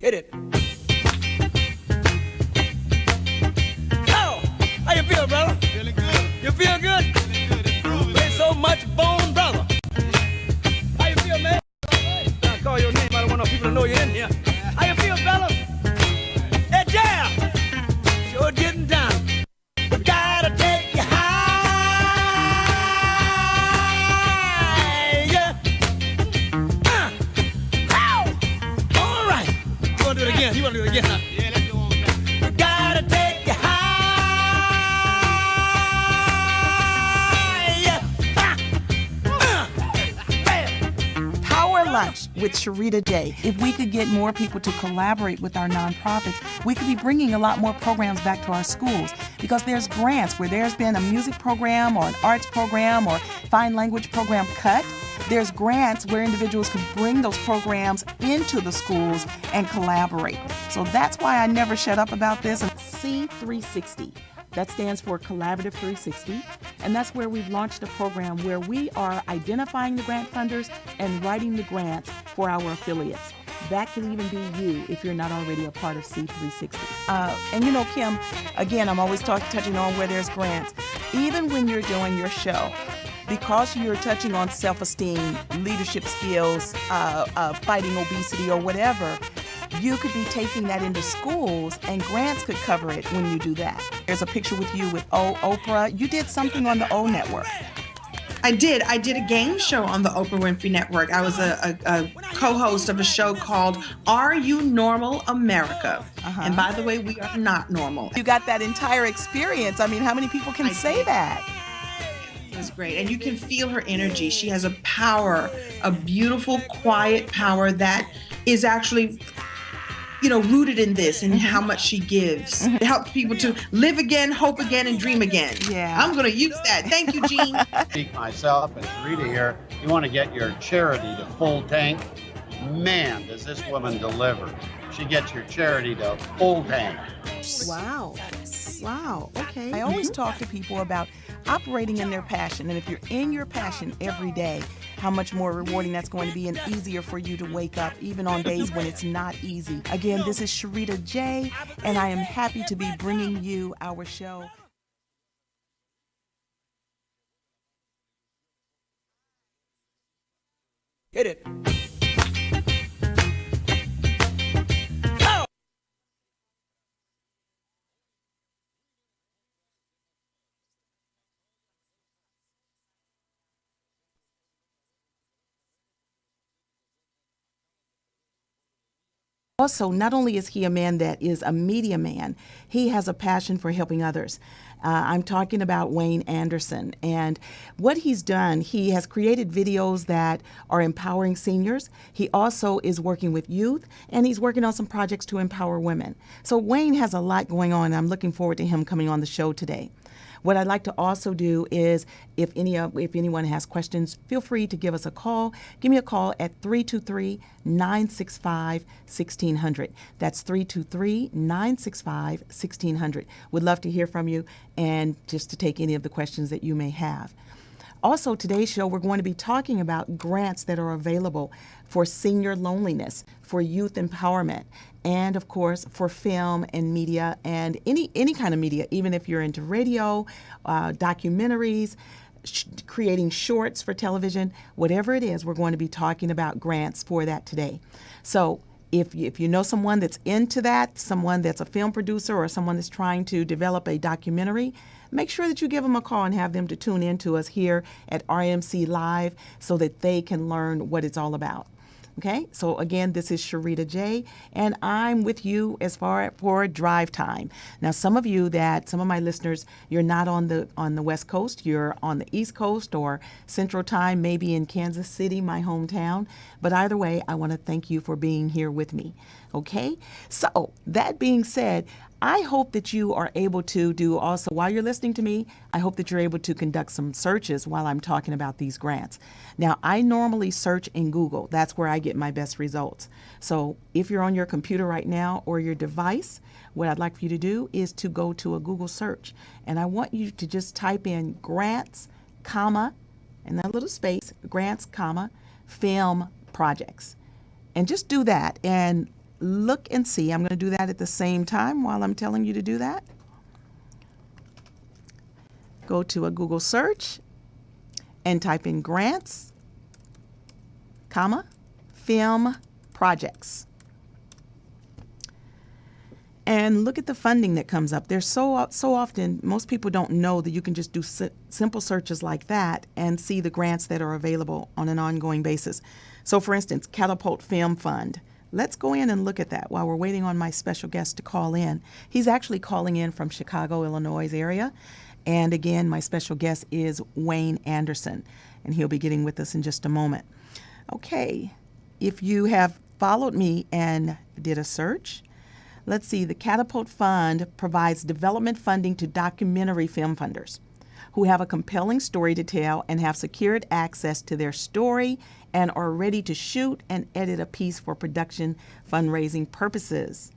Hit it. Oh, how you feel, brother? Feeling good. You feel good? Feeling good. Improving. Play so much bone, brother. How you feel, man? I call your name. I don't want no people to know you're in here. How you feel, fella? Hey, Jam! Sure getting down. We gotta take you higher. Ow! All right. You wanna do it again? You wanna do it again, huh? Yeah, let's go on back. We gotta take you higher. Power Lunch with Sharita J. If we could get more people to collaborate with our nonprofits, we could be bringing a lot more programs back to our schools, because there's grants where there's been a music program or an arts program or fine language program cut. There's grants where individuals could bring those programs into the schools and collaborate. So that's why I never shut up about this. C360. That stands for Collaborative 360, and that's where we've launched a program where we are identifying the grant funders and writing the grants for our affiliates. That can even be you if you're not already a part of C360. And you know, Kim, again, I'm always touching on where there's grants. Even when you're doing your show, because you're touching on self-esteem, leadership skills, fighting obesity or whatever, you could be taking that into schools and grants could cover it when you do that. There's a picture with you with Oprah. You did something on the O Network. I did a game show on the Oprah Winfrey Network. I was a co-host of a show called Are You Normal America? And by the way, we are not normal. You got that entire experience. I mean, how many people can say that? It was great. And you can feel her energy. She has a power, a beautiful, quiet power that is actually, you know, rooted in this and how much she gives. It helps people to live again, hope again, and dream again. Yeah. I'm going to use that. Thank you, Jean. Speak myself and Rita here. You want to get your charity to full tank? Man, does this woman deliver. She gets your charity to full tank. Wow. Wow. Okay. I always talk to people about operating in their passion. And if you're in your passion every day, how much more rewarding that's going to be and easier for you to wake up, even on days when it's not easy. Again, this is Sharita J, and I am happy to be bringing you our show. Hit it. Also, not only is he a man that is a media man, he has a passion for helping others. I'm talking about Wayne Anderson, and what he's done, he has created videos that are empowering seniors. He also is working with youth, and he's working on some projects to empower women. So Wayne has a lot going on, and I'm looking forward to him coming on the show today. What I'd like to also do is, if anyone has questions, feel free to give us a call. Give me a call at 323-965-1600. That's 323-965-1600. Would love to hear from you and just to take any of the questions that you may have. Also, today's show, we're going to be talking about grants that are available for senior loneliness, for youth empowerment, and of course for film and media and any kind of media, even if you're into radio, documentaries, creating shorts for television, whatever it is, we're going to be talking about grants for that today. So if you know someone that's into that, someone that's a film producer or someone that's trying to develop a documentary, make sure that you give them a call and have them to tune in to us here at RMC Live so that they can learn what it's all about. Okay, so again, this is Sharita J, and I'm with you as far for drive time. Now, some of my listeners, you're not on the West Coast, you're on the East Coast or Central Time, maybe in Kansas City, my hometown. But either way, I want to thank you for being here with me. Okay, so that being said, I hope that you are able to do also, while you're listening to me, I hope that you're able to conduct some searches while I'm talking about these grants. Now, I normally search in Google. That's where I get my best results. So if you're on your computer right now or your device, what I'd like for you to do is to go to a Google search. And I want you to just type in grants, comma, and that little space, grants, comma, film projects. And just do that. And look and see. I'm going to do that at the same time while I'm telling you to do that. Go to a Google search and type in grants, comma, film projects. And look at the funding that comes up. There's so often, most people don't know that you can just do simple searches like that and see the grants that are available on an ongoing basis. So for instance, Catapult Film Fund. Let's go in and look at that while we're waiting on my special guest to call in. He's actually calling in from Chicago, Illinois area. And again, my special guest is Wayne Anderson, and he'll be getting with us in just a moment. Okay, if you have followed me and did a search, let's see, the Catapult Fund provides development funding to documentary film funders who have a compelling story to tell and have secured access to their story and are ready to shoot and edit a piece for production fundraising purposes.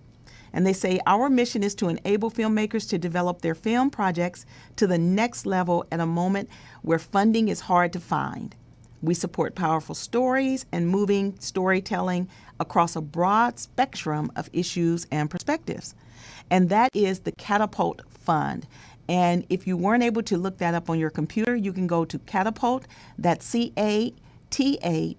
And they say, our mission is to enable filmmakers to develop their film projects to the next level at a moment where funding is hard to find. We support powerful stories and moving storytelling across a broad spectrum of issues and perspectives. And that is the Catapult Fund. And if you weren't able to look that up on your computer, you can go to Catapult, that's CATAPULT,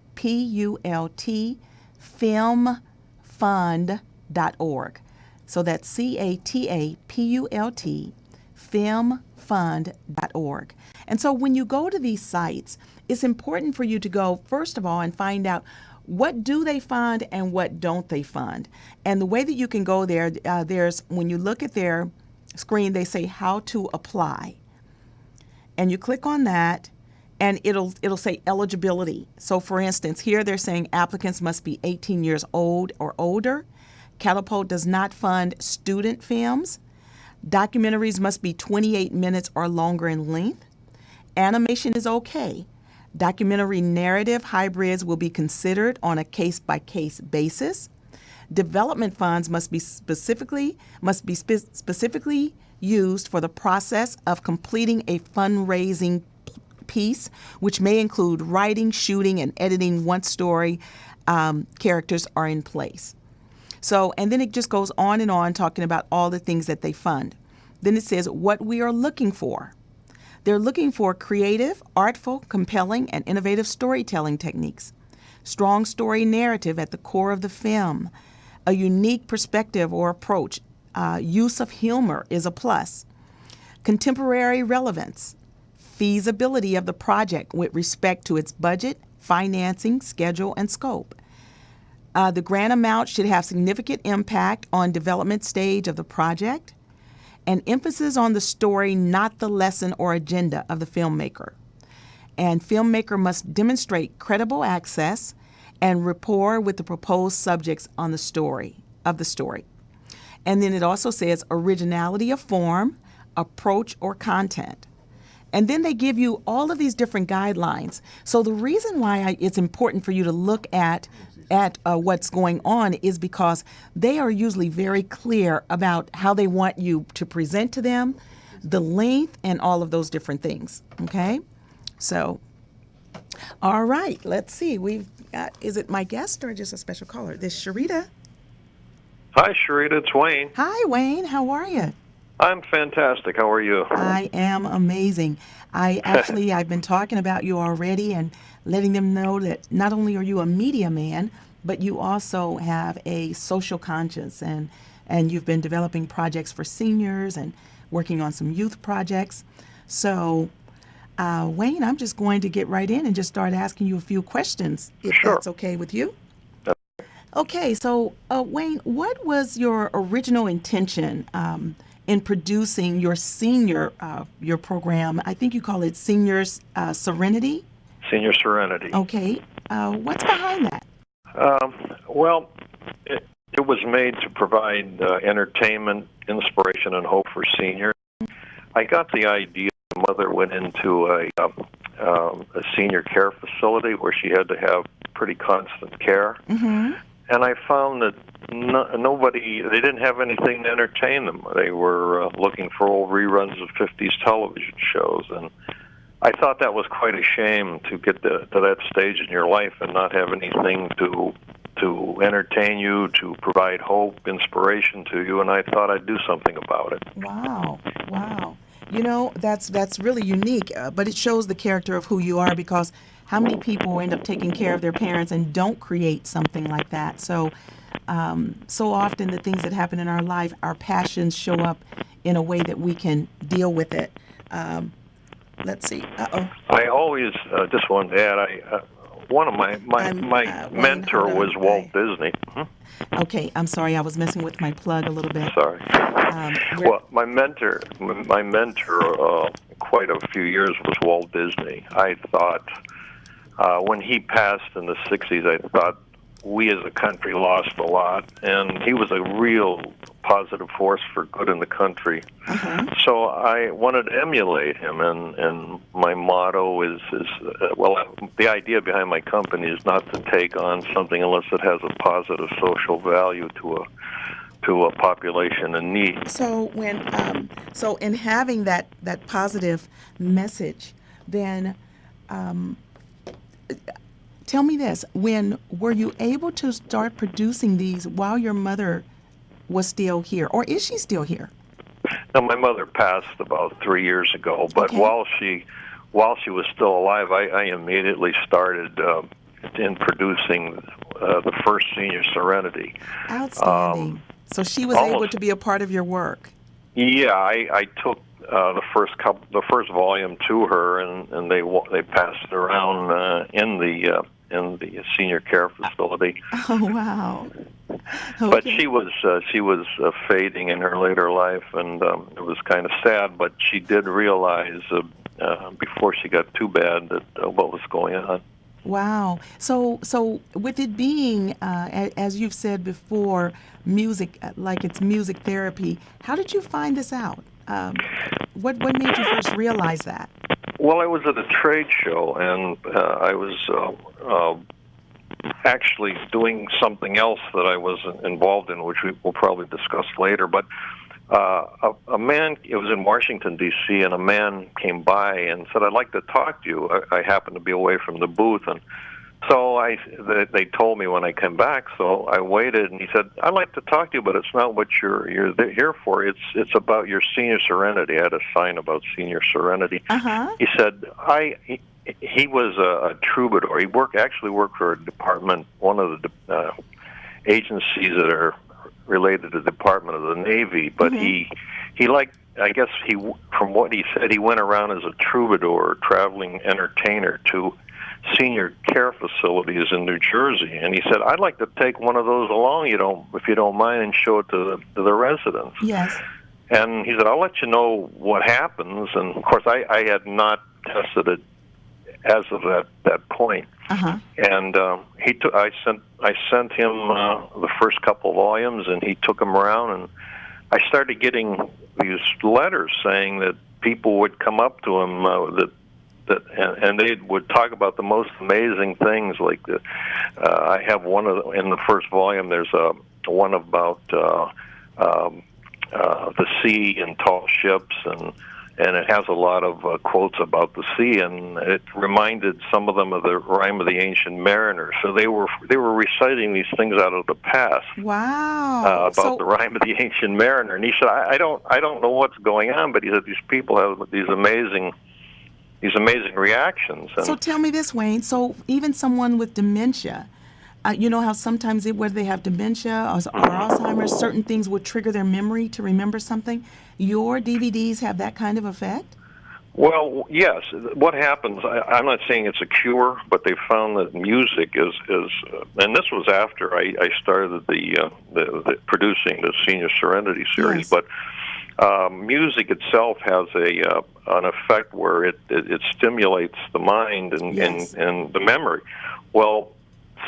filmfund.org. So that's CATAPULT, filmfund.org. And so when you go to these sites, it's important for you to go, first of all, and find out what do they fund and what don't they fund. And the way that you can go there, there's, when you look at their screen, they say how to apply. And you click on that, and it'll say eligibility. So for instance, here they're saying applicants must be 18 years old or older. Catapult does not fund student films. Documentaries must be 28 minutes or longer in length. Animation is okay. Documentary narrative hybrids will be considered on a case-by-case basis. Development funds must be specifically used for the process of completing a fundraising piece, which may include writing, shooting, and editing once story characters are in place. So, and then it just goes on and on talking about all the things that they fund. Then it says what we are looking for. They're looking for creative, artful, compelling, and innovative storytelling techniques, strong story narrative at the core of the film, a unique perspective or approach, use of humor is a plus, contemporary relevance, feasibility of the project with respect to its budget, financing, schedule, and scope. The grant amount should have significant impact on development stage of the project, and emphasis on the story, not the lesson or agenda of the filmmaker. And filmmaker must demonstrate credible access and rapport with the proposed subjects on the story, of the story. And then it also says originality of form, approach, or content. And then they give you all of these different guidelines. So the reason why it's important for you to look at what's going on is because they are usually very clear about how they want you to present to them, the length, and all of those different things. Okay? So, all right, let's see. We've got, is it my guest or just a special caller? This is Sharita. Hi, Sharita. It's Wayne. Hi, Wayne. How are you? I'm fantastic. How are you? I am amazing. I've been talking about you already and letting them know that not only are you a media man, but you also have a social conscience, and you've been developing projects for seniors and working on some youth projects. So, Wayne, I'm just going to get right in and just start asking you a few questions, if Sure. that's okay with you. Okay, so Wayne, what was your original intention in producing your senior, your program? I think you call it Seniors Serenity? Senior Serenity. Okay, what's behind that? Well, it was made to provide entertainment, inspiration, and hope for seniors. I got the idea. My mother went into a senior care facility where she had to have pretty constant care. Mm-hmm. And I found that they didn't have anything to entertain them. They were looking for old reruns of 50s television shows. And I thought that was quite a shame to get to that stage in your life and not have anything to to entertain you, to provide hope, inspiration to you, and I thought I'd do something about it. Wow, wow. You know, that's really unique, but it shows the character of who you are, because how many people end up taking care of their parents and don't create something like that? So, so often the things that happen in our life, our passions show up in a way that we can deal with it. Let's see. I always just wanted to add, one of my Wayne, mentor hold on. was Walt Disney. Okay, I'm sorry, I was messing with my plug a little bit. Sorry. Well, my mentor, quite a few years was Walt Disney. I thought when he passed in the '60s, I thought we as a country lost a lot, and he was a real positive force for good in the country. So I wanted to emulate him, and my motto is the idea behind my company is not to take on something unless it has a positive social value to a population in need. So when so in having that positive message, then tell me this: when were you able to start producing these while your mother was still here, or is she still here? No, my mother passed about 3 years ago, but Okay. while she was still alive, I immediately started in producing the first Senior Serenity. Outstanding. So she was almost- able to be a part of your work. Yeah, I took the first volume to her, and they passed it around in the senior care facility. Oh wow. But Okay. she was fading in her later life, and it was kind of sad. But she did realize before she got too bad that what was going on. Wow. So with it being, as you've said before, music, like it's music therapy, how did you find this out? What made you first realize that? Well, I was at a trade show, and I was actually doing something else that I was involved in, which we will probably discuss later. But a man, it was in Washington, D.C., and a man came by and said, "I'd like to talk to you." I happened to be away from the booth, and so they told me when I came back. So I waited, and he said, "I'd like to talk to you, but it's not what you're here for. It's about your Senior Serenity." I had a sign about Senior Serenity. He said, He was a troubadour. He actually worked for a department, one of the agencies that are related to the Department of the Navy. But he liked, I guess from what he said, he went around as a troubadour, traveling entertainer to senior care facilities in New Jersey. And he said, "I'd like to take one of those along, if you don't mind, and show it to the residents." Yes. And he said, "I'll let you know what happens." And of course, I had not tested it as of that point. And I sent him the first couple volumes, and he took them around, and I started getting these letters saying that people would come up to him and they would talk about the most amazing things. Like I have in the first volume. There's one about the sea and tall ships, and it has a lot of quotes about the sea, and it reminded some of them of the Rime of the Ancient Mariner. So they were reciting these things out of the past. Wow. About the Rime of the Ancient Mariner. And he said, I don't know what's going on, but he said these people have these amazing reactions. And so tell me this, Wayne. So even someone with dementia, you know how sometimes whether they have dementia or Alzheimer's, certain things would trigger their memory to remember something. Your DVDs have that kind of effect? Well, yes. What happens, I'm not saying it's a cure, but they found that music is and this was after I started the producing the Senior Serenity series, Yes. but music itself has an effect where it stimulates the mind Yes. and the memory. Well,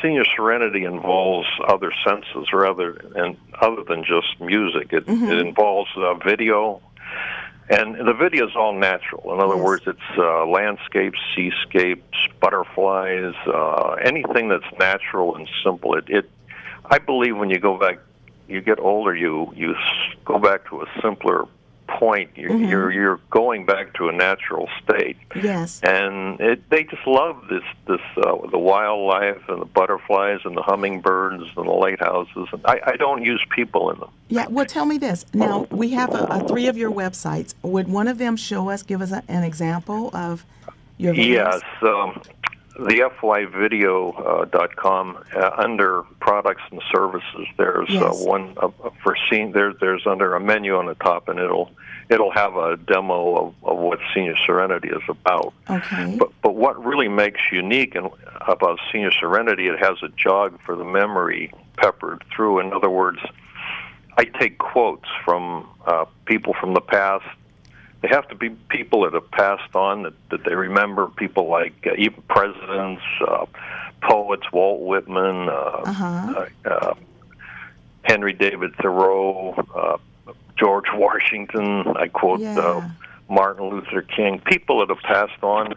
Senior Serenity involves other senses other than just music. It involves video, and the video is all natural. In other Yes. words, it's landscapes, seascapes, butterflies, anything that's natural and simple. I believe when you go back, you get older, you go back to a simpler point. You're going back to a natural state. Yes. And they just love this the wildlife and the butterflies and the hummingbirds and the lighthouses. And I don't use people in them. Yeah, well, tell me this. Now, we have three of your websites. Would one of them give us an example of your videos? Yes. The fyvideo.com, under products and services, there's one for there's under a menu on the top, and it'll have a demo of what Senior Serenity is about. Okay. But what really makes unique about Senior Serenity, it has a jog for the memory peppered through. In other words, I take quotes from people from the past. They have to be people that have passed on, that they remember, people like even presidents, poets, Walt Whitman, Henry David Thoreau, George Washington. I quote Martin Luther King, people that have passed on.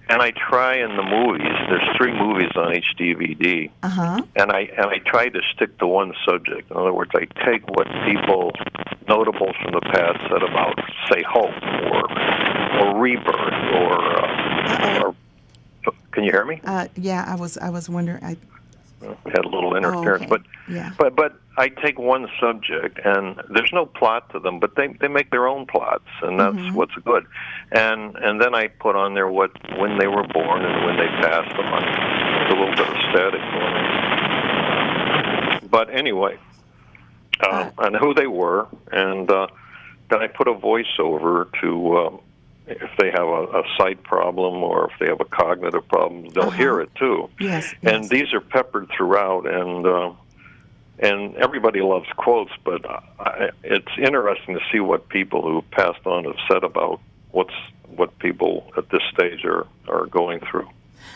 And I try in the movies, there's 3 movies on each DVD, and I try to stick to one subject. In other words, I take what people, notables from the past, said about, say, hope or rebirth or can you hear me? Yeah, I was wondering. I had a little interference, okay. but I take one subject, and there's no plot to them, but they make their own plots, and that's what's good. And then I put on there when they were born and when they passed on. There's a little bit of static going on. But anyway, and who they were, and then I put a voiceover to if they have a sight problem or if they have a cognitive problem, they'll hear it too. Yes. And these are peppered throughout, and everybody loves quotes, but it's interesting to see what people who passed on have said about what people at this stage are going through.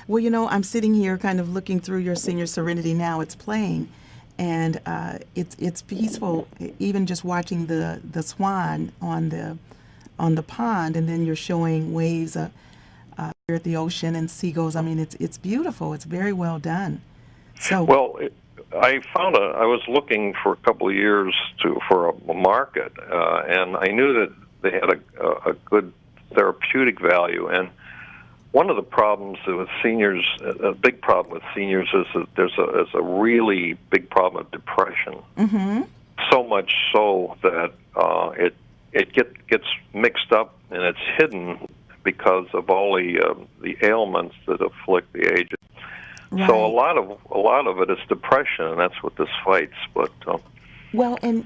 Well, I'm sitting here kind of looking through your Senior Serenity now. It's playing, and it's peaceful. Even just watching the swan on the pond, and then you're showing waves here at the ocean and seagulls. I mean, it's beautiful. It's very well done. So well. I found I was looking for a couple of years for a market, and I knew that they had a good therapeutic value. And one of the problems with seniors, a big problem with seniors, is that there's a really big problem of depression. So much so that it gets mixed up and it's hidden because of all the ailments that afflict the aged. right. So a lot of it is depression, and that's what this fights. But well, and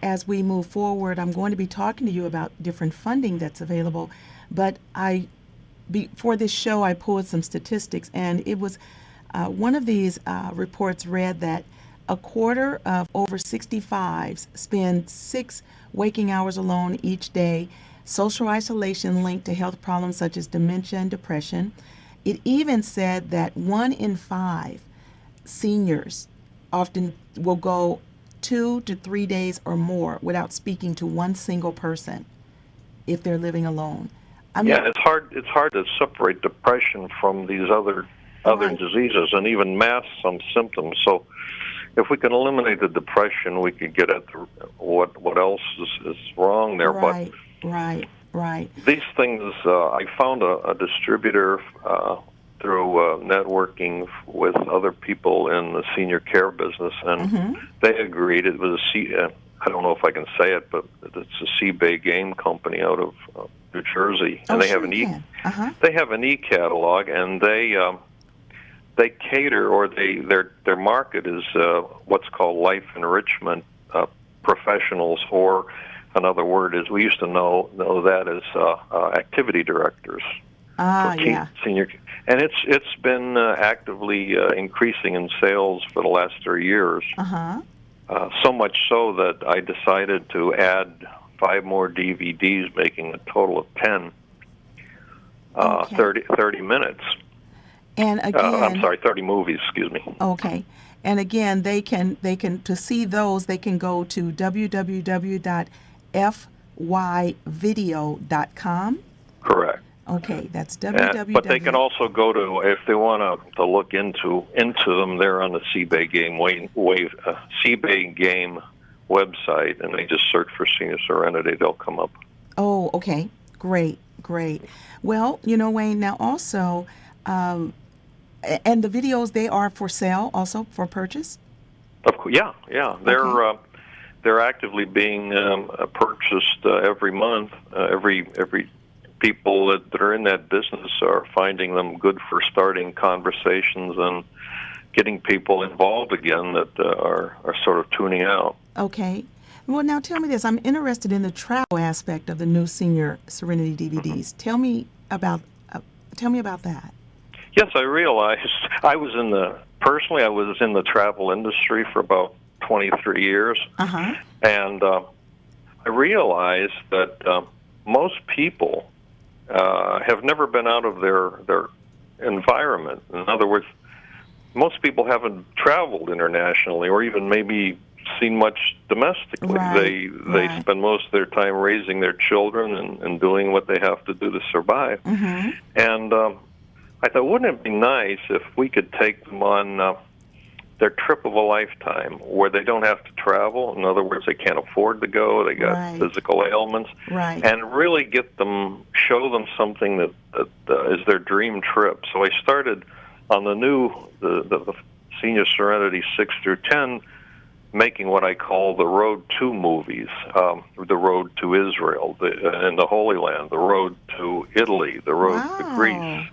as we move forward, I'm going to be talking to you about different funding that's available. But before this show, I pulled some statistics, and it was one of these reports read that a quarter of over 65s spend 6 waking hours alone each day. Social isolation linked to health problems such as dementia and depression. It even said that 1 in 5 seniors often will go 2 to 3 days or more without speaking to one single person if they're living alone. It's hard to separate depression from these other Right. diseases and even mask some symptoms. So if we can eliminate the depression, we could get at what else is wrong there. Right. These things, I found a distributor through networking with other people in the senior care business, and they agreed. It was I don't know if I can say it, but it's a Seabay Game Company out of New Jersey, and they have they have an e-catalog, and they cater, or their market is what's called life enrichment professionals, or another word is we used to know that as activity directors for senior, and it's been actively increasing in sales for the last 3 years. So much so that I decided to add 5 more DVDs, making a total of 10. 30 minutes. And again, I'm sorry, 30 movies. Excuse me. Okay. And again, they can to see those, they can go to www.fyvideo.com. Correct. Okay, that's www. But they can also go to, if they want to look into them, they're on the Seabay Game Seabay Game website and they just search for Senior Serenity, they'll come up. Oh, okay. Great, great. Well, Wayne, now also, and the videos, they are for sale also, for purchase? Of course, yeah. They're actively being purchased every month. Every people that are in that business are finding them good for starting conversations and getting people involved again that are sort of tuning out. Okay. Well, now tell me this. I'm interested in the travel aspect of the new Senior Serenity DVDs. Tell me about that. Yes, I realized I was in the travel industry for about 23 years, and I realized that most people have never been out of their environment. In other words, most people haven't traveled internationally or even maybe seen much domestically. Right, they spend most of their time raising their children and doing what they have to do to survive. And I thought, wouldn't it be nice if we could take them on their trip of a lifetime where they don't have to travel? In other words, they can't afford to go, they got physical ailments, and really show them something that is their dream trip. So I started on the Senior Serenity 6 through 10, making what I call the Road to movies, the Road to Israel and the Holy Land, the Road to Italy, the Road to Greece,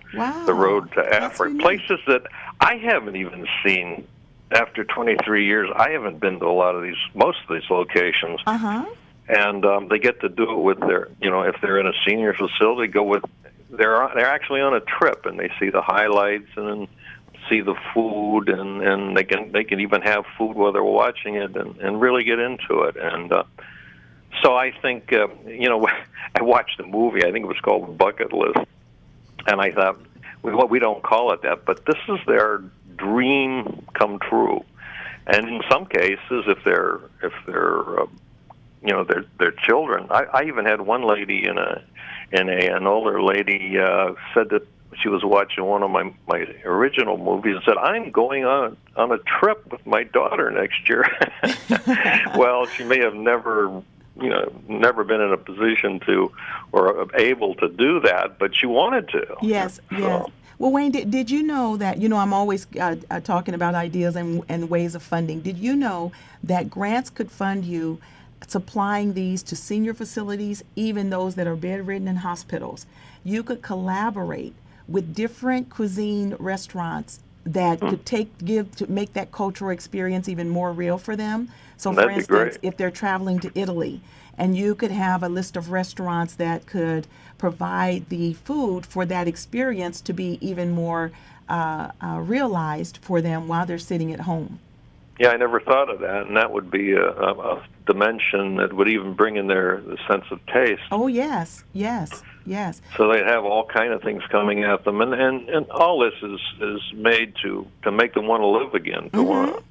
the Road to Africa, places that I haven't even seen. After 23 years, I haven't been to most of these locations. And they get to do it with their, if they're in a senior facility, they're actually on a trip, and they see the highlights and then see the food, and they can even have food while they're watching it and really get into it. And so I think, I watched a movie, I think it was called Bucket List, and I thought, we don't call it that, but this is their dream come true. And in some cases, if they're their children, I even had one lady an older lady said that she was watching one of my original movies and said, "I'm going on a trip with my daughter next year." Well, she may have never been in a position to or able to do that, but she wanted to. Yes. Well, Wayne, did you know that, I'm always talking about ideas and ways of funding. Did you know that grants could fund you supplying these to senior facilities, even those that are bedridden in hospitals? You could collaborate with different cuisine restaurants that could to make that cultural experience even more real for them. So, for instance, if they're traveling to Italy, and you could have a list of restaurants that could provide the food for that experience to be even more realized for them while they're sitting at home. Yeah, I never thought of that, and that would be a dimension that would even bring in the sense of taste. Oh, yes. So they'd have all kind of things coming at them, and all this is made to make them want to live again, to want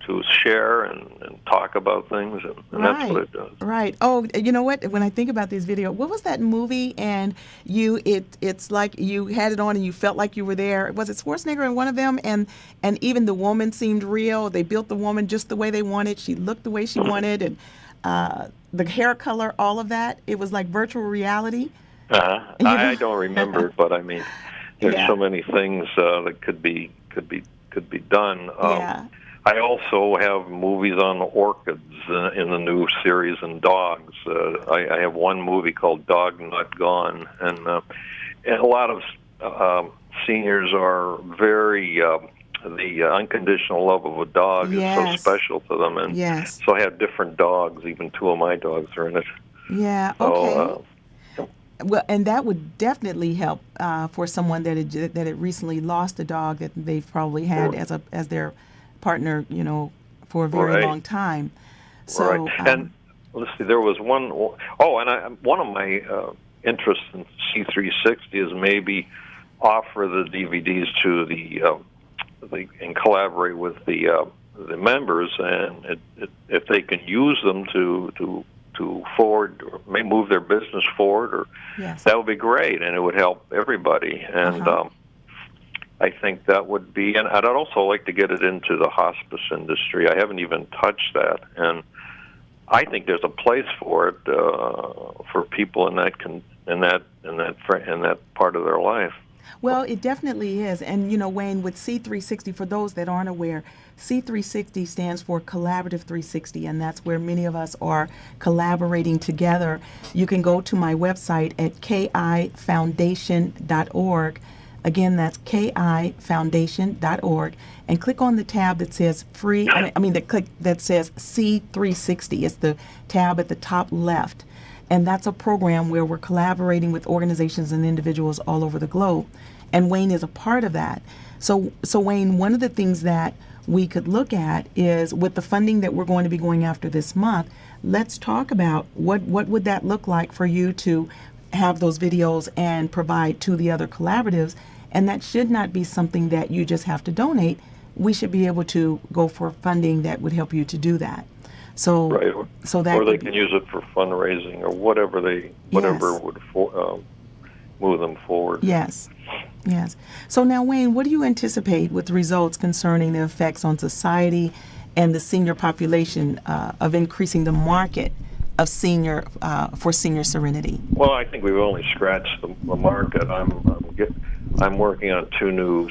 to share and talk about things, and that's what it does. Right. Oh, you know what? When I think about this video, what was that movie? And it's like you had it on and you felt like you were there. Was it Schwarzenegger in one of them? And even the woman seemed real. They built the woman just the way they wanted. She looked the way she wanted, and the hair color, all of that. It was like virtual reality. I don't remember it, but I mean, there's so many things that could be done. I also have movies on orchids in the new series and dogs. I have one movie called Dog Not Gone, and a lot of seniors are very the unconditional love of a dog is so special to them, and so I have different dogs. Even two of my dogs are in it. Yeah. Okay. Well, and that would definitely help for someone that had recently lost a dog that they've probably had as their partner, for a very long time. So, and let's see, there was one. Oh, and one of my interests in C360 is maybe offer the DVDs to and collaborate with the members, and if they can use them to forward or may move their business forward, or that would be great, and it would help everybody. And I think that would be, and I'd also like to get it into the hospice industry. I haven't even touched that, and I think there's a place for it for people in that part of their life. Well, it definitely is. And, Wayne, with C360, for those that aren't aware, C360 stands for Collaborative 360, and that's where many of us are collaborating together. You can go to my website at kifoundation.org. Again, that's kifoundation.org, and click on the tab that says free, that says C360. It's the tab at the top left. And that's a program where we're collaborating with organizations and individuals all over the globe. And Wayne is a part of that. So Wayne, one of the things that we could look at is, with the funding that we're going to be going after this month, let's talk about what would that look like for you to have those videos and provide to the other collaboratives. And that should not be something that you just have to donate. We should be able to go for funding that would help you to do that. So, right. So that or they can use it for fundraising or whatever would move them forward. Yes. So now, Wayne, what do you anticipate with results concerning the effects on society and the senior population of increasing the market of for senior serenity? Well, I think we've only scratched the market. I'm working on two new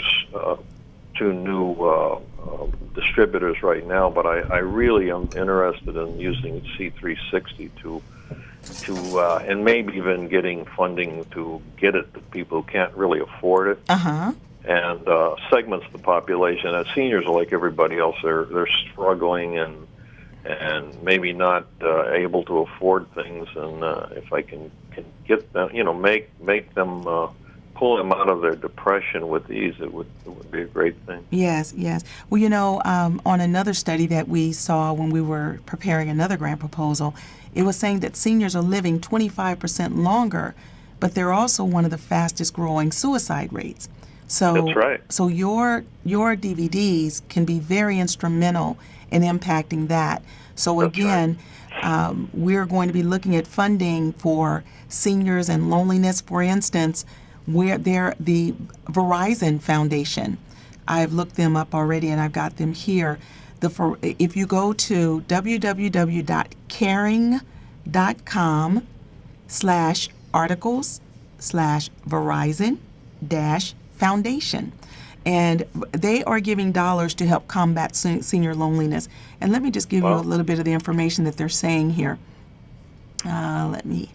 distributors right now, but I really am interested in using C360 to and maybe even getting funding to get it to people who can't really afford it. And segments of the population. As seniors are like everybody else, they're struggling and maybe not able to afford things. And if I can get them, make them pull them out of their depression with ease, it would be a great thing. Yes. Well, on another study that we saw when we were preparing another grant proposal, it was saying that seniors are living 25% longer, but they're also one of the fastest growing suicide rates. So that's right. So your DVDs can be very instrumental in impacting that. So that's again, right. We're going to be looking at funding for seniors and loneliness, for instance, where they're the Verizon Foundation. I've looked them up already and I've got them here. If you go to www.caring.com/articles/Verizon-Foundation. And they are giving dollars to help combat senior loneliness. And let me just give you a little bit of the information that they're saying here. Let me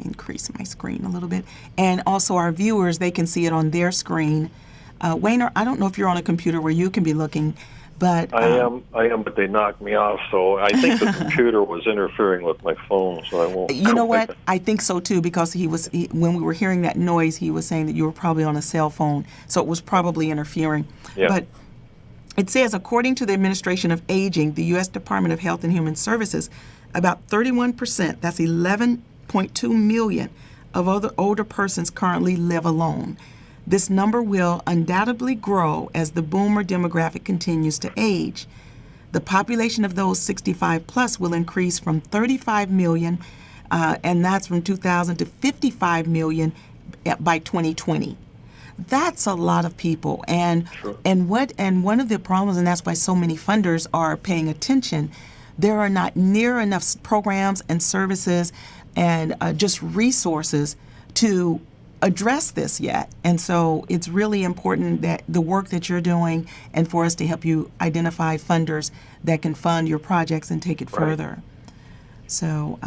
increase my screen a little bit. And also our viewers, they can see it on their screen. Wayne, I don't know if you're on a computer where you can be looking, but I am, but they knocked me off, so I think the computer was interfering with my phone, so I won't. You know what? I think so too, because when we were hearing that noise, he was saying that you were probably on a cell phone, so it was probably interfering. Yeah. But it says, according to the Administration of Aging, the U.S. Department of Health and Human Services, about 31%, that's 11.2 million, of other older persons currently live alone. This number will undoubtedly grow as the boomer demographic continues to age. The population of those 65 plus will increase from 35 million, and that's from 2000, to 55 million by 2020. That's a lot of people. And sure. and one of the problems, and that's why so many funders are paying attention, there are not near enough programs and services and just resources to address this yet. And so it's really important that the work that you're doing, and for us to help you identify funders that can fund your projects and take it further. So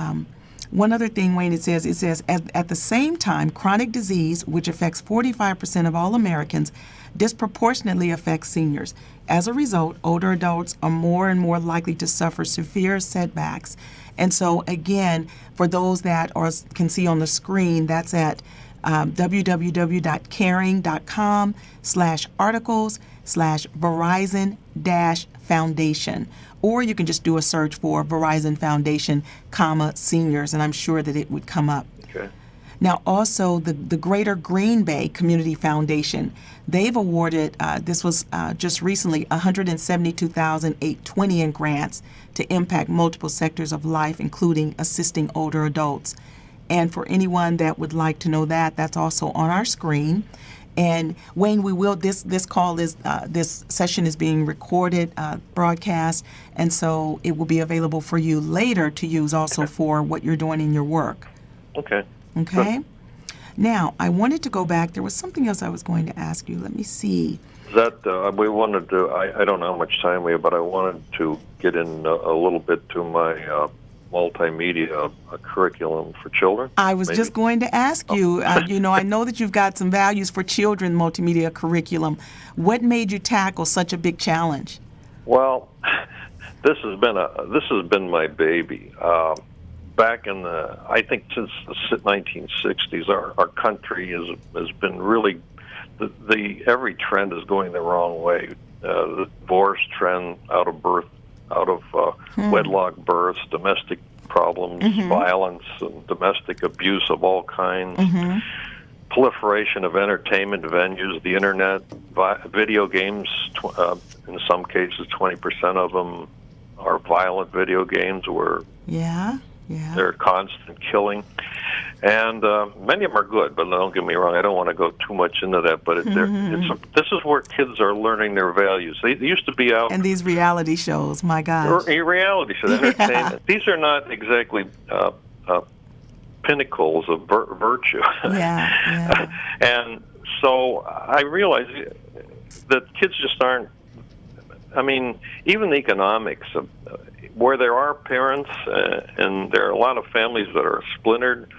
one other thing, Wayne, it says at the same time, chronic disease, which affects 45% of all Americans, disproportionately affects seniors. As a result, older adults are more and more likely to suffer severe setbacks. And so again, for those that can see on the screen, that's at www.caring.com/articles/Verizon-Foundation. Or you can just do a search for Verizon Foundation, seniors, and I'm sure that it would come up. Okay. Now, also the Greater Green Bay Community Foundation, they've awarded, this was just recently, $172,820 in grants to impact multiple sectors of life, including assisting older adults. And for anyone that would like to know that, that's also on our screen. And Wayne, we will. This call is this session is being recorded, broadcast, and so it will be available for you later to use also for what you're doing in your work. Okay. Okay. Now, I wanted to go back. There was something else I was going to ask you. Let me see. That we wanted to. I don't know how much time we have, but I wanted to get in a little bit to my multimedia curriculum for children. I was maybe. just going to ask you. I know that you've got some values for children multimedia curriculum. What made you tackle such a big challenge? Well, this has been my baby. Back in I think since the 1960s, our country has been really every trend is going the wrong way. The divorce trend, out of wedlock births, domestic problems, violence, and domestic abuse of all kinds, proliferation of entertainment venues, the internet, video games. In some cases, 20% of them are violent video games where they're constant killing. And many of them are good, but don't get me wrong, I don't want to go too much into that, but this is where kids are learning their values. They used to be out... And these reality shows, my gosh. Reality shows, entertainment. These are not exactly pinnacles of virtue. And so I realized that kids just aren't... I mean, even the economics of... where there are parents, and there are a lot of families that are splintered,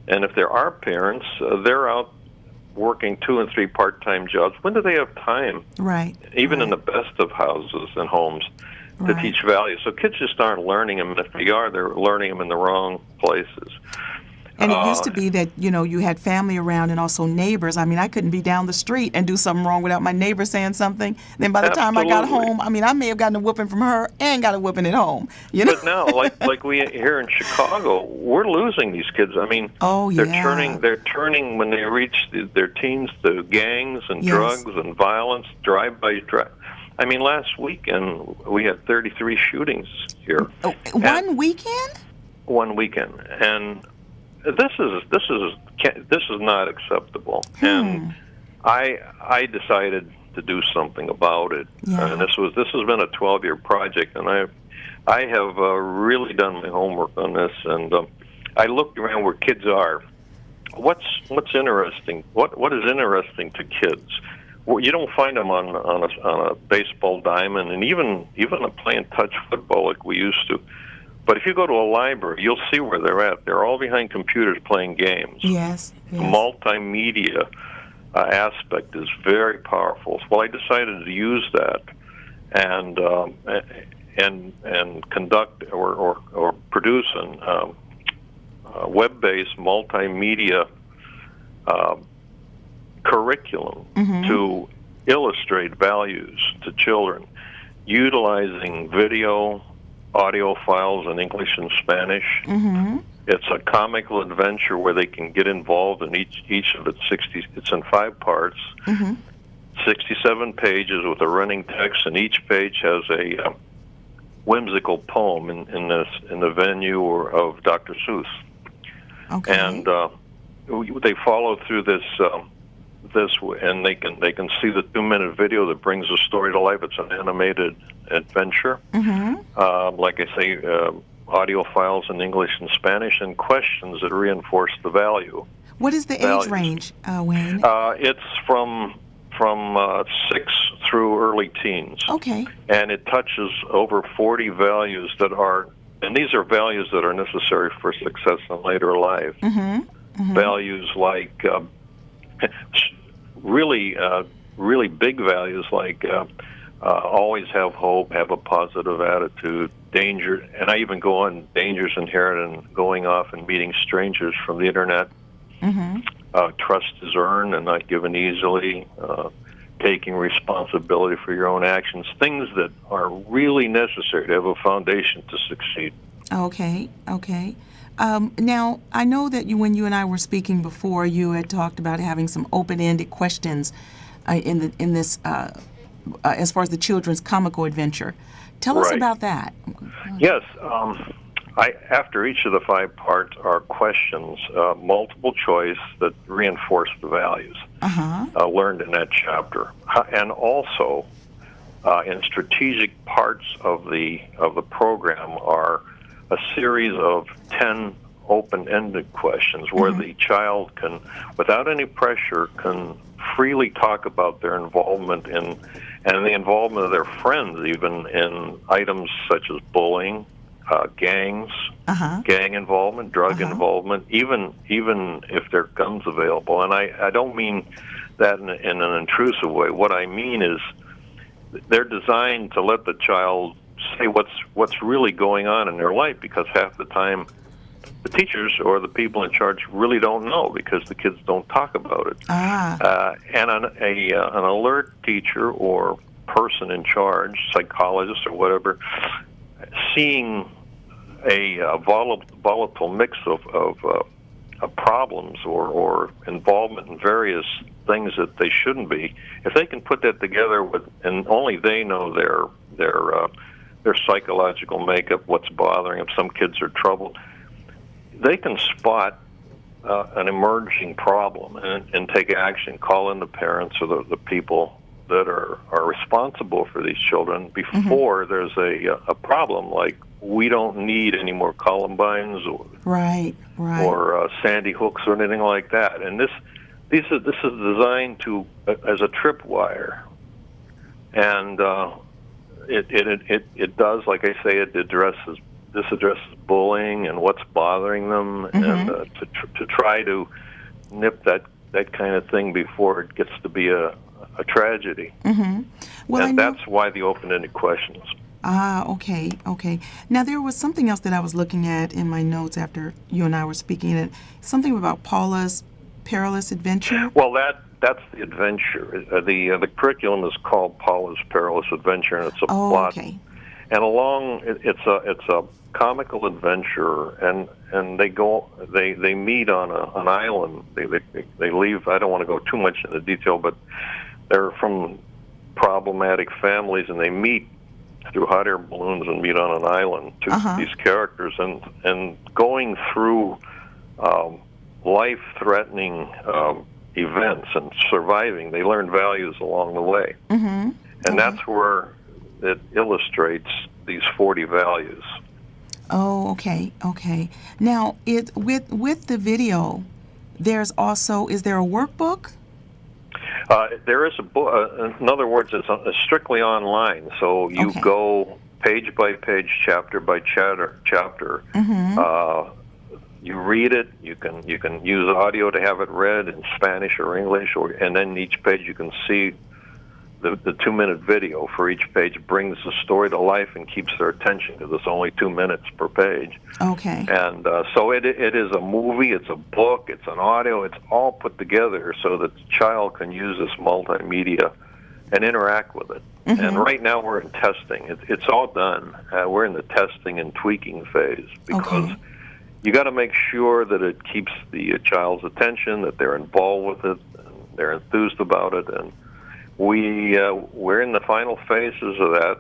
and if there are parents, they're out working 2 and 3 part-time jobs. When do they have time? Right. Even in the best of houses and homes to teach values. So kids just aren't learning them, and if they are, they're learning them in the wrong places. And it used to be that, you had family around and also neighbors. I mean, I couldn't be down the street and do something wrong without my neighbor saying something. Then by the time I got home, I mean, I may have gotten a whooping from her and got a whooping at home. But now, like we here in Chicago, we're losing these kids. I mean, they're turning when they reach their teens to gangs and drugs and violence, drive-by. I mean, last weekend we had 33 shootings here. One weekend? One weekend, and this is not acceptable, and I decided to do something about it. And this has been a 12-year project, and I have really done my homework on this, and I looked around where kids are. What's interesting? What is interesting to kids? Well, you don't find them on a baseball diamond, and even playing touch football like we used to. But if you go to a library, you'll see where they're at. They're all behind computers playing games. Yes. The multimedia aspect is very powerful. Well, I decided to use that and conduct or produce a web-based multimedia curriculum to illustrate values to children, utilizing video, audio files in English and Spanish. It's a comical adventure where they can get involved in each of its 60. It's in 5 parts, 67 pages with a running text, and each page has a whimsical poem in the venue of Dr. Seuss. Okay. And they follow through this, and they can see the 2-minute video that brings the story to life. It's an animated adventure. Like I say, audio files in English and Spanish, and questions that reinforce the value. What is the age range, Wayne? It's from 6 through early teens. Okay. And it touches over 40 values and these are values that are necessary for success in later life. Values like really big values like always have hope, have a positive attitude, danger, and I even go on dangers inherent in going off and meeting strangers from the internet. Trust is earned and not given easily. Taking responsibility for your own actions, things that are really necessary to have a foundation to succeed. Okay. Now, I know that when you and I were speaking before, you had talked about having some open-ended questions in this as far as the children's comical adventure. Tell us about that. Yes. After each of the 5 parts are questions, multiple choice that reinforce the values learned in that chapter, and also in strategic parts of the program are a series of 10 open-ended questions where the child can, without any pressure, can freely talk about their involvement in, and the involvement of their friends, even in items such as bullying, gangs, gang involvement, drug involvement, even if there are guns available. And I don't mean that in an intrusive way. What I mean is they're designed to let the child say what's really going on in their life, because half the time the teachers or the people in charge really don't know because the kids don't talk about it. And an alert teacher or person in charge, psychologist or whatever, seeing a volatile mix of problems or involvement in various things that they shouldn't be, if they can put that together with, and only they know their psychological makeup, what's bothering them. Some kids are troubled. They can spot an emerging problem and take action, call in the parents or the people that are responsible for these children before there's a problem, like we don't need any more Columbines or Sandy Hooks or anything like that. And this is designed to as a tripwire, and it does, like I say, it addresses bullying and what's bothering them, and to try to nip that kind of thing before it gets to be a tragedy. Well, and that's why the open-ended questions. Okay. Now, there was something else that I was looking at in my notes after you and I were speaking, and something about Paula's Perilous Adventure. Well, that's the adventure. The curriculum is called Paula's Perilous Adventure, and it's a plot. Okay. And it's a comical adventure, and they meet on an island. They leave. I don't want to go too much into detail, but they're from problematic families, and they meet through hot air balloons and meet on an island. These characters, and going through life-threatening events and surviving, they learn values along the way, and that's where it illustrates these 40 values. Oh, okay. Now, with the video, there's also, is there a workbook? There is a book. In other words, it's strictly online. So you go page by page, chapter by chapter. You read it. You can use audio to have it read in Spanish or English, and then each page you can see the 2-minute video for each page. Brings the story to life and keeps their attention, because it's only 2 minutes per page. Okay. And so it is a movie, it's a book, it's an audio, it's all put together so that the child can use this multimedia and interact with it. And right now we're in testing. It's all done. We're in the testing and tweaking phase, because you got to make sure that it keeps the child's attention, that they're involved with it, and they're enthused about it, and we're in the final phases of that.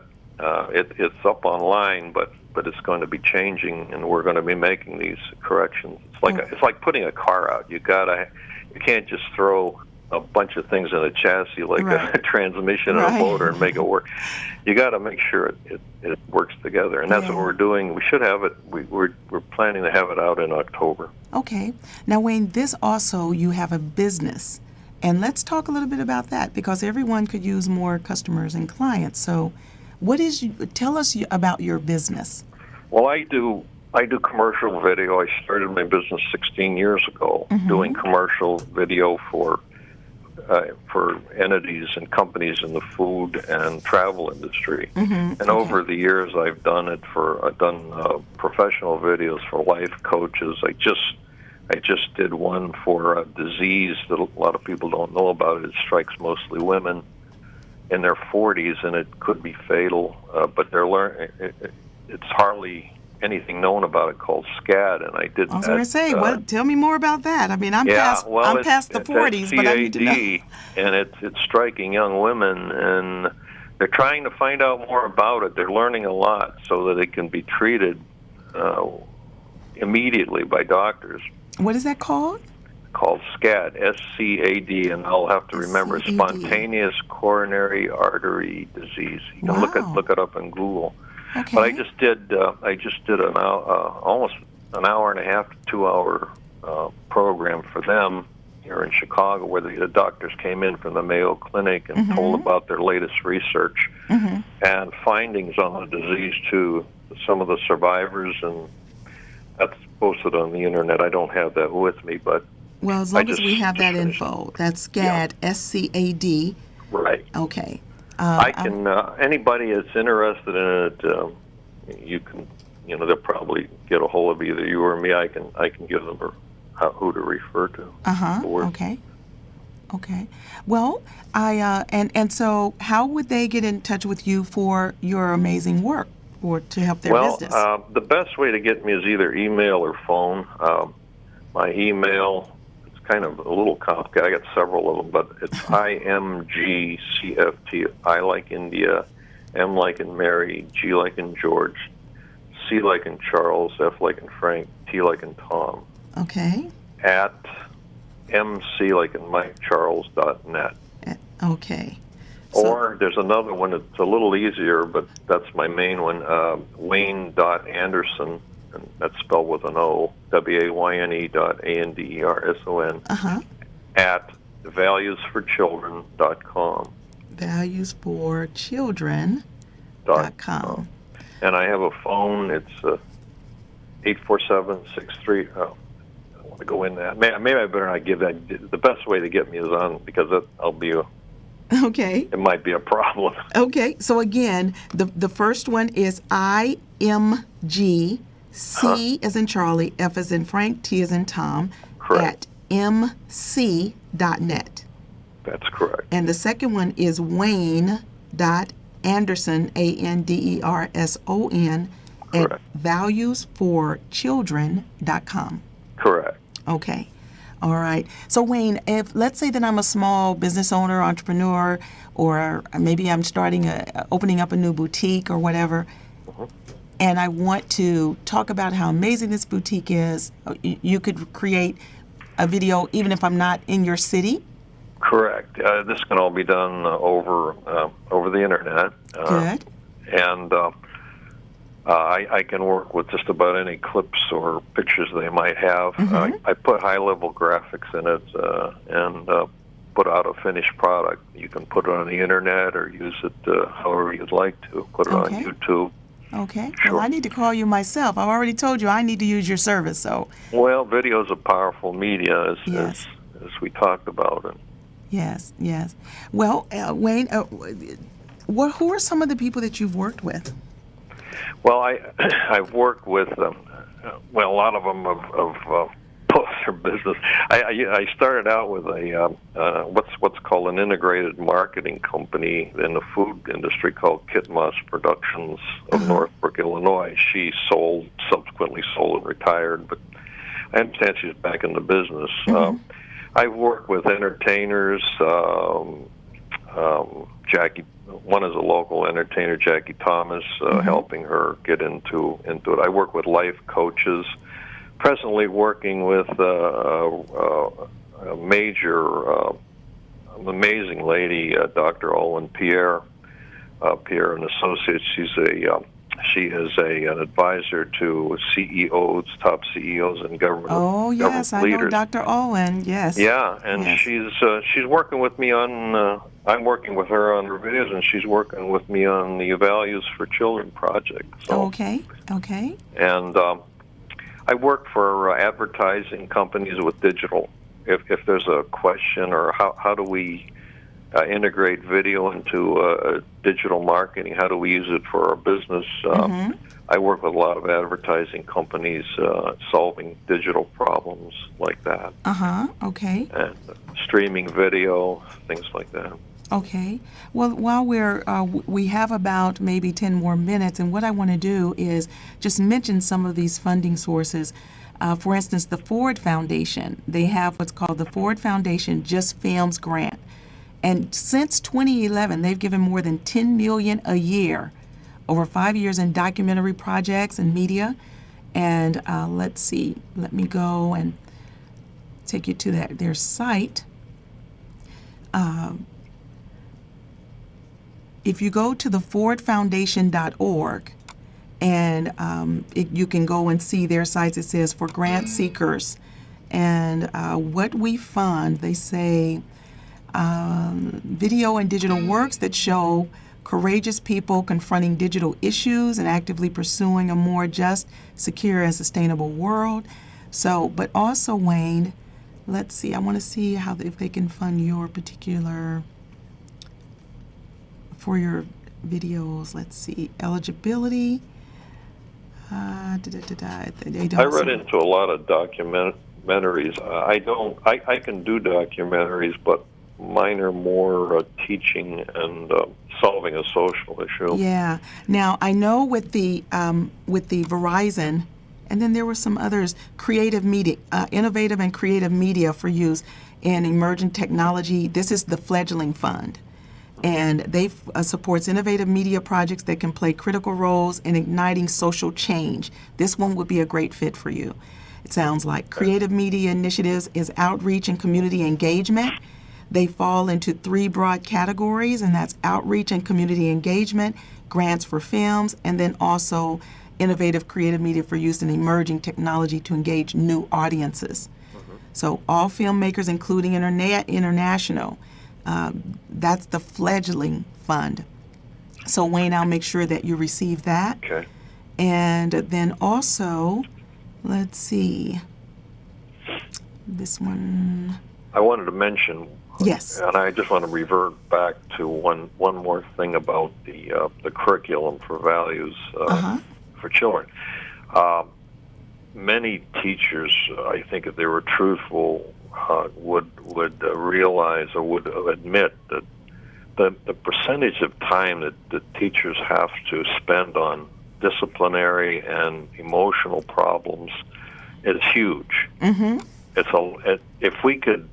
It's up online, but it's going to be changing, and we're going to be making these corrections. It's like putting a car out. You can't just throw a bunch of things in a chassis like a transmission and a motor and make it work. You got to make sure it works together, and that's what we're doing. We should have it. We're planning to have it out in October. Okay. Now, Wayne, this also, you have a business. And let's talk a little bit about that, because everyone could use more customers and clients. So tell us about your business. Well, I do commercial video. I started my business 16 years ago doing commercial video for entities and companies in the food and travel industry. And over the years, I've done professional videos for life coaches. I just did one for a disease that a lot of people don't know about. It strikes mostly women in their 40s, and it could be fatal, but it's hardly anything known about it, called SCAD, and I did that. I was going to say, tell me more about that. I mean, I'm past the 40s, but I need to know. And it's striking young women, and they're trying to find out more about it. They're learning a lot so that it can be treated immediately by doctors, What is that called? called SCAD, SCAD, and I'll have to remember SCAD. spontaneous coronary artery disease. You can Wow. look it up in Google. Okay. But I just did almost an hour and a half to 2 hour program for them here in Chicago, where the doctors came in from the Mayo Clinic and told about their latest research and findings on the disease to some of the survivors, and that's posted on the internet. I don't have that with me, but Well, as long as just- we have that just finished. info, that's SCAD, SCAD. right. Okay. I can anybody that's interested in it, you can, they'll probably get a hold of either you or me. I can give them who to refer to. Or- Okay. Okay. Well, and so how would they get in touch with you for your amazing work or to help their business? The best way to get me is either email or phone. My email, it's kind of a little complicated. I got several of them, but it's IMGCFT, I like India, M like in Mary, G like in George, C like in Charles, F like in Frank, T like in Tom, Okay. at MC like in Mike Charles.net. Okay. So- Or there's another one that's a little easier, but that's my main one, Wayne.Anderson, and that's spelled with an O, WAYNE.ANDERSON, at valuesforchildren.com. Valuesforchildren.com. And I have a phone, it's 847-63, I don't want to go in that. Maybe I better not give that. The best way to get me is on, because Okay. it might be a problem. Okay. So again, the first one is IMG, C as in Charlie, F as in Frank, T as in Tom, Correct. at mc.net. That's correct. And the second one is Wayne.Anderson, ANDERSON, at Correct. valuesforchildren.com. Correct. Okay. All right. So Wayne, if let's say that I'm a small business owner, entrepreneur, or maybe I'm opening up a new boutique or whatever, and I want to talk about how amazing this boutique is, you could create a video even if I'm not in your city? Correct. This can all be done over the internet. Good. And I can work with just about any clips or pictures they might have. I put high-level graphics in it and put out a finished product. You can put it on the internet or use it however you'd like to. Put it Okay. on YouTube. Okay. Sure. Well, I need to call you myself. I've already told you I need to use your service, so. Well, video is a powerful media, as we talked about. And Yes, yes. Well, Wayne, who are some of the people that you've worked with? well, I've worked with a lot of them have both their business. I started out with a what's called an integrated marketing company in the food industry called Kitmoss Productions of Northbrook, Illinois. She subsequently sold and retired, but I understand she's back in the business. I've worked with entertainers. Jackie, one is a local entertainer, Jackie Thomas, helping her get into it. I work with life coaches. Presently working with a major, amazing lady, Dr. Owen Pierre and Associates. She is an advisor to CEOs, top CEOs, and government. Oh yes, I leaders. know Dr. Owen. Yes. Yeah, and Yes. she's working with me on. I'm working with her on her videos, and she's working with me on the Values for Children project. So, Okay. Okay. and I work for advertising companies with digital. If there's a question or how do we integrate video into digital marketing, how do we use it for our business? I work with a lot of advertising companies solving digital problems like that, Okay. and streaming video, things like that. Okay. Well, while we have about maybe 10 more minutes, and what I want to do is just mention some of these funding sources. For instance, the Ford Foundation, they have what's called the Ford Foundation Just Films Grant. And since 2011, they've given more than $10 million a year over 5 years in documentary projects and media. And let's see, let me go and take you to their site. If you go to the fordfoundation.org, and you can go and see their sites. It says for grant seekers. And what we fund, they say video and digital works that show courageous people confronting digital issues and actively pursuing a more just, secure, and sustainable world. So, but also, Wayne, let's see, I want to see if they can fund your particular, for your videos, let's see, eligibility. I read into a lot of documentaries. I can do documentaries, but mine are more teaching and solving a social issue. Yeah. Now I know with the Verizon, and then there were some others, creative media, innovative and creative media for use in emerging technology. This is the Fledgling Fund. And they supports innovative media projects that can play critical roles in igniting social change. This one would be a great fit for you. It sounds like creative media initiatives is outreach and community engagement. They fall into 3 broad categories, and that's outreach and community engagement, grants for films, and then also innovative creative media for use in emerging technology to engage new audiences. So all filmmakers, including international. That's the Fledgling Fund. So Wayne, I'll make sure that you receive that. Okay. And then also, let's see, this one. I wanted to mention. Yes. And I just want to revert back to one more thing about the curriculum for values for children. Many teachers, I think, if they were truthful, would realize or would admit that the percentage of time that the teachers have to spend on disciplinary and emotional problems is huge. Mm-hmm. If we could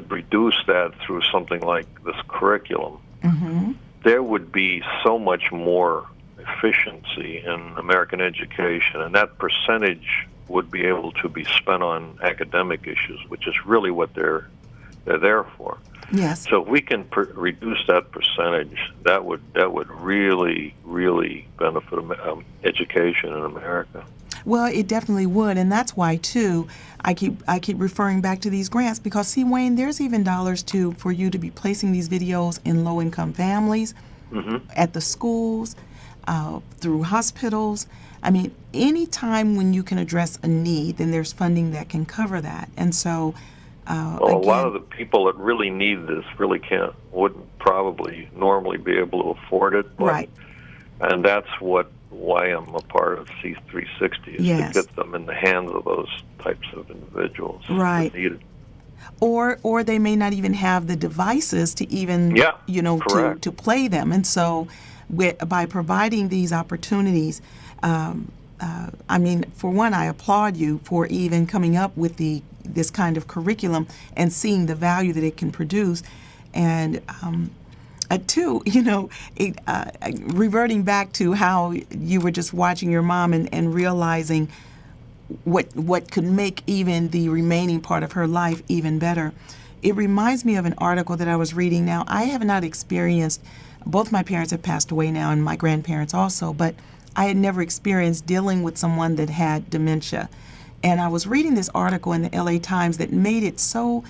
reduce that through something like this curriculum, Mm-hmm. there would be so much more efficiency in American education, and that percentage would be able to be spent on academic issues, which is really what they're there for. Yes. So if we can reduce that percentage, that would really benefit education in America. Well, it definitely would, and that's why too I keep referring back to these grants, because see, Wayne, there's even dollars too for you to be placing these videos in low-income families, at the schools, through hospitals. I mean, any time when you can address a need, then there's funding that can cover that. And so, a lot of the people that really need this really wouldn't probably normally be able to afford it. But, right. And that's why I'm a part of C360 is Yes. to get them in the hands of those types of individuals Right. that need it. Or they may not even have the devices to even, correct. to play them. And so by providing these opportunities, I mean, for one, I applaud you for even coming up with this kind of curriculum and seeing the value that it can produce. And two, reverting back to how you were just watching your mom and realizing what could make even the remaining part of her life even better. It reminds me of an article that I was reading. Now, I have not experienced, both my parents have passed away now and my grandparents also, but I had never experienced dealing with someone that had dementia. And I was reading this article in the LA Times that made it so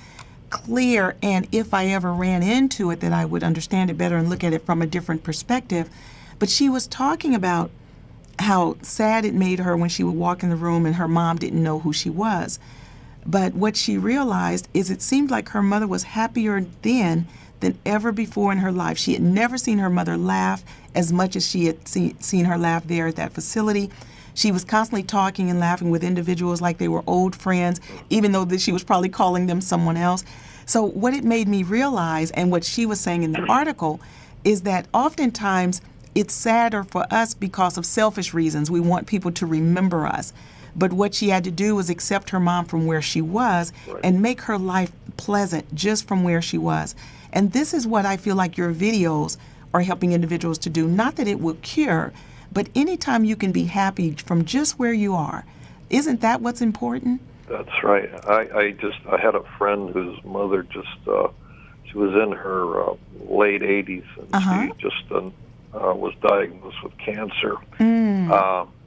clear, and if I ever ran into it, that I would understand it better and look at it from a different perspective. But she was talking about how sad it made her when she would walk in the room and her mom didn't know who she was. But what she realized is it seemed like her mother was happier then than ever before in her life. She had never seen her mother laugh as much as she had seen her laugh there at that facility. She was constantly talking and laughing with individuals like they were old friends, even though she was probably calling them someone else. So what it made me realize, and what she was saying in the article, is that oftentimes it's sadder for us because of selfish reasons. We want people to remember us. But what she had to do was accept her mom from where she was and make her life pleasant just from where she was. And this is what I feel like your videos are helping individuals to do. Not that it will cure, but anytime you can be happy from just where you are, Isn't that what's important? That's right. I had a friend whose mother she was in her late 80s, and she just was diagnosed with cancer.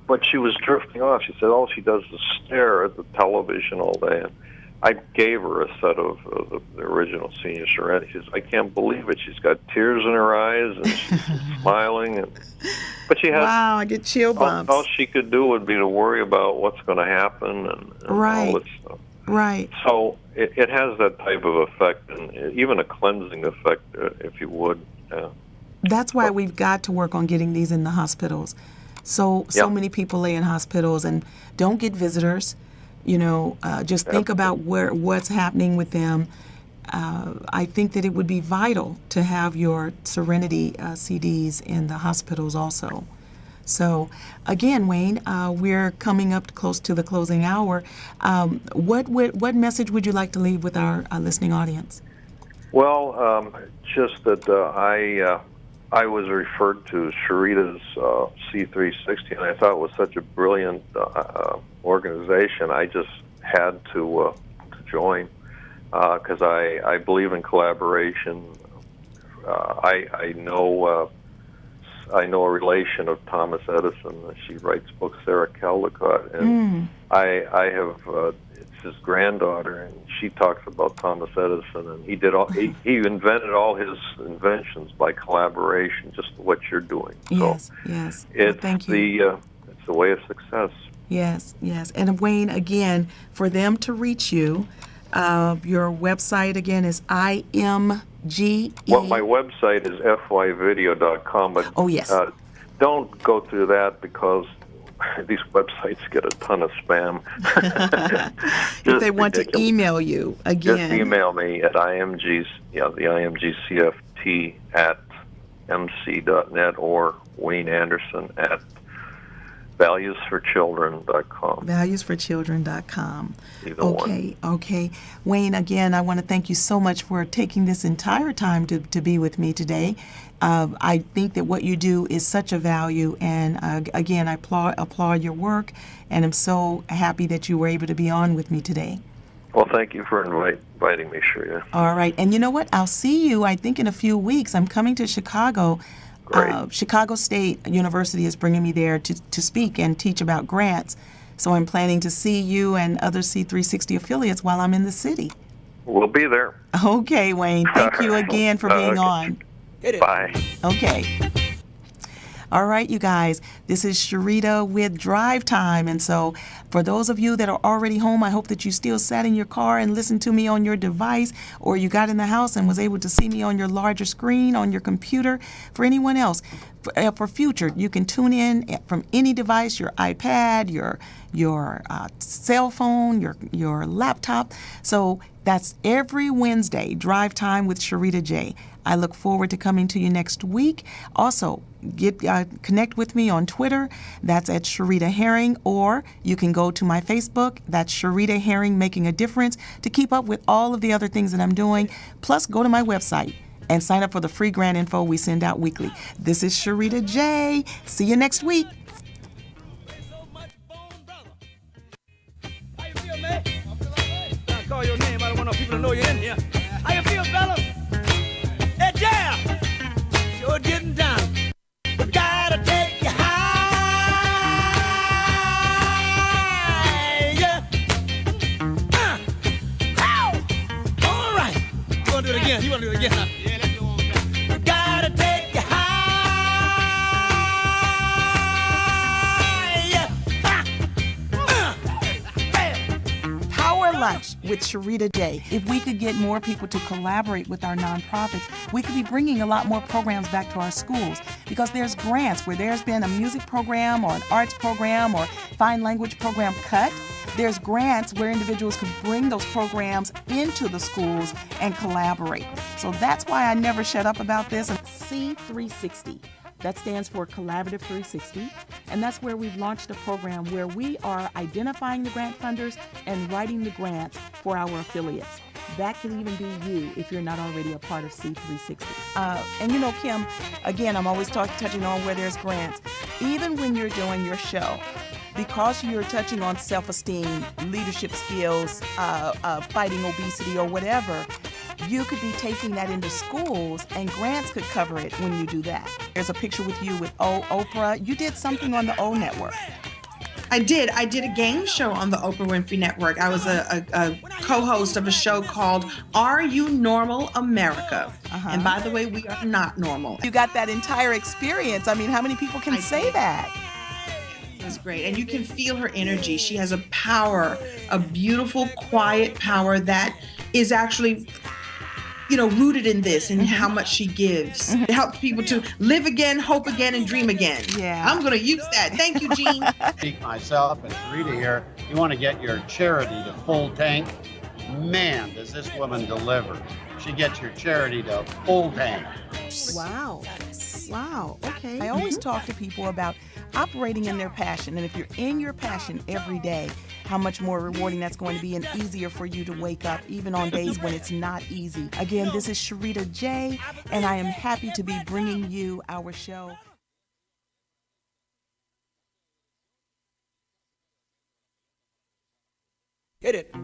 But she was drifting off. She said all she does is stare at the television all day. And I gave her a set of the original Senior Serenity. She says, I can't believe it. She's got tears in her eyes, and she's smiling. But she has. Wow, I get chill bumps. All she could do would be to worry about what's going to happen and right. all this stuff. Right. So it has that type of effect, and even a cleansing effect, if you would. That's why we've got to work on getting these in the hospitals. So many people lay in hospitals and don't get visitors. Just think about what's happening with them. I think that it would be vital to have your Serenity CDs in the hospitals also. So, again, Wayne, we're coming up close to the closing hour. What message would you like to leave with our listening audience? Well, just that I was referred to Sharita's C360, and I thought it was such a brilliant organization. I just had to join because I believe in collaboration. I know a relation of Thomas Edison. She writes books, Sarah Caldecott, and I have it's his granddaughter, and she talks about Thomas Edison, and he invented all his inventions by collaboration, just what you're doing. Yes, so yes. It's thank you. It's the way of success. Yes, yes. And Wayne, again, for them to reach you, your website again is IMGE. Well, my website is fyvideo.com, but oh yes, don't go through that because these websites get a ton of spam. If they want to email you again, just email me at the IMGCFT at mc.net or Wayne Anderson at valuesforchildren.com. Valuesforchildren.com. Okay. Okay. Wayne, again, I want to thank you so much for taking this entire time to be with me today. I think that what you do is such a value, and again, I applaud your work, and I'm so happy that you were able to be on with me today. Well, thank you for inviting me, Sharita. All right. And you know what? I'll see you, I think, in a few weeks. I'm coming to Chicago. Great. Chicago State University is bringing me there to speak and teach about grants. So I'm planning to see you and other C360 affiliates while I'm in the city. We'll be there. Okay, Wayne. Thank you again for being on. Bye. Okay. All right, you guys, this is Sharita with Drive Time. And so for those of you that are already home, I hope that you still sat in your car and listened to me on your device, or you got in the house and was able to see me on your larger screen, on your computer. For anyone else, for future, you can tune in from any device, your iPad, your cell phone, your laptop. So that's every Wednesday, Drive Time with Sharita J. I look forward to coming to you next week. Also, connect with me on Twitter. That's at Sharita Herring, or you can go to my Facebook. That's Sharita Herring Making a Difference to keep up with all of the other things that I'm doing. Plus, go to my website and sign up for the free grant info we send out weekly. This is Sharita J. See you next week. How you feel, man? I call your name. I don't want no people to know you're in here. How you feel, fellas? Hey, Jam! Sure getting down. We gotta take you higher. Ow! All right. You wanna do it again? You wanna do it again, huh? Yeah, let's go on back. We gotta take you higher. Power Lunch with Sharita J. If we could get more people to collaborate with our nonprofits, we could be bringing a lot more programs back to our schools, because there's grants where there's been a music program or an arts program or fine language program cut. There's grants where individuals could bring those programs into the schools and collaborate. So that's why I never shut up about this. C360. That stands for Collaborative 360, and that's where we've launched a program where we are identifying the grant funders and writing the grants for our affiliates. That could even be you if you're not already a part of C360. And you know, Kim, again, I'm always touching on where there's grants. Even when you're doing your show, because you're touching on self-esteem, leadership skills, fighting obesity or whatever, you could be taking that into schools, and grants could cover it when you do that. There's a picture with you with Oprah. You did something on the O Network. I did a game show on the Oprah Winfrey Network. I was a co-host of a show called Are You Normal America? And by the way, we are not normal. You got that entire experience. I mean, how many people can say that? It was great. And you can feel her energy. She has a power, a beautiful, quiet power that is actually, rooted in this and how much she gives. It helps people to live again, hope again, and dream again. Yeah. I'm going to use that. Thank you, Jean. Speak myself and Rita here. You want to get your charity to full tank? Man, does this woman deliver. She gets your charity to full tank. Wow. Okay. I always talk to people about operating in their passion. And if you're in your passion every day, how much more rewarding that's going to be and easier for you to wake up, even on days when it's not easy. Again, this is Sharita J, and I am happy to be bringing you our show. Hit it.